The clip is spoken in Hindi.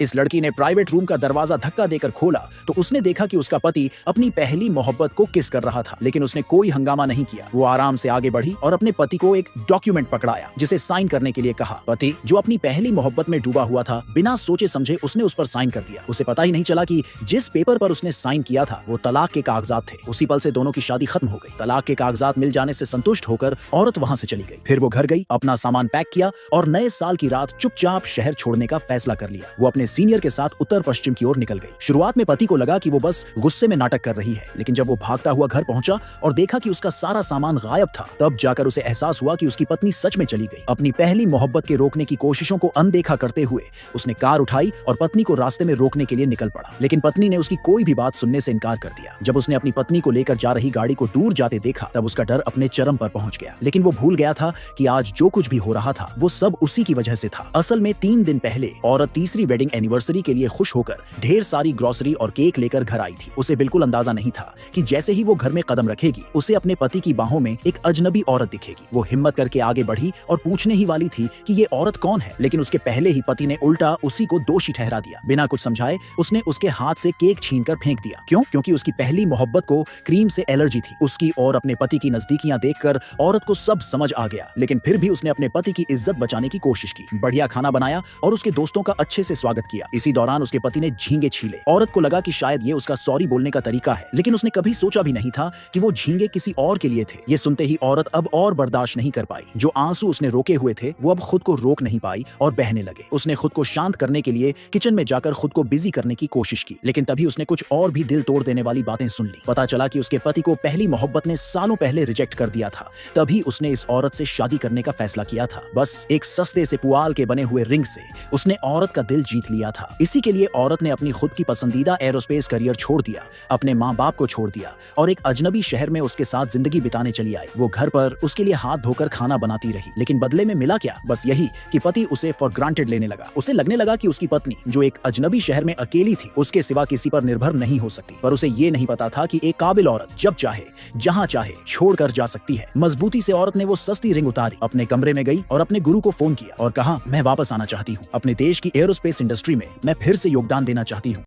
इस लड़की ने प्राइवेट रूम का दरवाजा धक्का देकर खोला तो उसने देखा कि उसका पति अपनी पहली मोहब्बत को किस कर रहा था, लेकिन उसने कोई हंगामा नहीं किया। वो आराम से आगे बढ़ी और अपने पति को एक डॉक्यूमेंट पकड़ाया जिसे साइन करने के लिए कहा। पति, जो अपनी पहली मोहब्बत में डूबा हुआ था, बिना सोचे समझे उसने उस पर साइन कर दिया। उसे पता ही नहीं चला कि जिस पेपर पर उसने साइन किया था वो तलाक के कागजात थे। उसी पल से दोनों की शादी खत्म हो गई। तलाक के कागजात मिल जाने से संतुष्ट होकर औरत वहां से चली गई। फिर वो घर गई, अपना सामान पैक किया और नए साल की रात चुपचाप शहर छोड़ने का फैसला कर लिया। वो अपने सीनियर के साथ उत्तर पश्चिम की ओर निकल गई। शुरुआत में पति को लगा कि वो बस गुस्से में नाटक कर रही है, लेकिन जब वो भागता हुआ घर पहुंचा और देखा कि उसका सारा सामान गायब था, तब जाकर उसे एहसास हुआ कि उसकी पत्नी सच में चली गई। अपनी पहली मोहब्बत के रोकने की कोशिशों को अनदेखा करते हुए उसने कार उठाई और पत्नी को रास्ते में रोकने के लिए निकल पड़ा, लेकिन पत्नी ने उसकी कोई भी बात सुनने से इनकार कर दिया। जब उसने अपनी पत्नी को लेकर जा रही गाड़ी को दूर जाते देखा, तब उसका डर अपने चरम पर पहुंच गया। लेकिन वो भूल गया था कि आज जो कुछ भी हो रहा था वो सब उसी की वजह से था। असल में 3 दिन पहले औरत तीसरी वेडिंग एनिवर्सरी के लिए खुश होकर ढेर सारी ग्रोसरी और केक लेकर घर आई थी। उसे बिल्कुल अंदाजा नहीं था कि जैसे ही वो घर में कदम रखेगी उसे अपने पति की बाहों में एक अजनबी औरत दिखेगी। वो हिम्मत करके आगे बढ़ी और पूछने ही वाली थी कि ये औरत कौन है, लेकिन उसके पहले ही पति ने उल्टा उसी को दोषी ठहरा दिया। बिना कुछ समझाए उसने उसके हाथ से केक छीनकर फेंक दिया। क्यों? क्योंकि उसकी पहली मोहब्बत को क्रीम से एलर्जी थी। उसकी और अपने पति की नजदीकियां देखकर औरत को सब समझ आ गया, लेकिन फिर भी उसने अपने पति की इज्जत बचाने की कोशिश की। बढ़िया खाना बनाया और उसके दोस्तों का अच्छे से स्वागत किया। इसी दौरान उसके पति ने झींगे छीले। औरत को लगा कि शायद ये उसका सॉरी बोलने का तरीका है, लेकिन उसने कभी सोचा भी नहीं था कि वो झींगे किसी और के लिए थे। ये सुनते ही औरत अब और बर्दाश्त नहीं कर पाई। जो आंसू उसने रोके हुए थे वो अब खुद को रोक नहीं पाई और बहने लगे। उसने खुद को शांत करने के लिए किचन में जाकर खुद को बिजी करने की कोशिश की, लेकिन तभी उसने कुछ और भी दिल तोड़ देने वाली बातें सुन ली। पता चला कि उसके पति को पहली मोहब्बत ने सालों पहले रिजेक्ट कर दिया था। तभी उसने इस औरत से शादी करने का फैसला किया था। बस एक सस्ते से पुआल के बने हुए रिंग से उसने औरत का दिल जीत लिया था। इसी के लिए औरत ने अपनी खुद की पसंदीदा एरोस्पेस करियर छोड़ दिया, अपने माँ बाप को छोड़ दिया और एक अजनबी शहर में उसके साथ जिंदगी बिताने चली आई। वो घर पर उसके लिए हाथ धोकर खाना बनाती रही, लेकिन बदले में मिला क्या? बस यही कि पति उसे फॉर ग्रांटेड लेने लगा। उसे लगने लगा कि उसकी पत्नी, जो एक अजनबी शहर में अकेली थी, उसके सिवा किसी पर निर्भर नहीं हो सकती। पर उसे ये नहीं पता था कि एक काबिल औरत जब चाहे जहां चाहे छोड़कर जा सकती है। मजबूती से औरत ने वो सस्ती रिंग उतारी, अपने कमरे में गई और अपने गुरु को फोन किया और कहा, मैं वापस आना चाहती हूँ। अपने देश की एरोस्पेस इंडस्ट्री में मैं फिर से योगदान देना चाहती हूँ।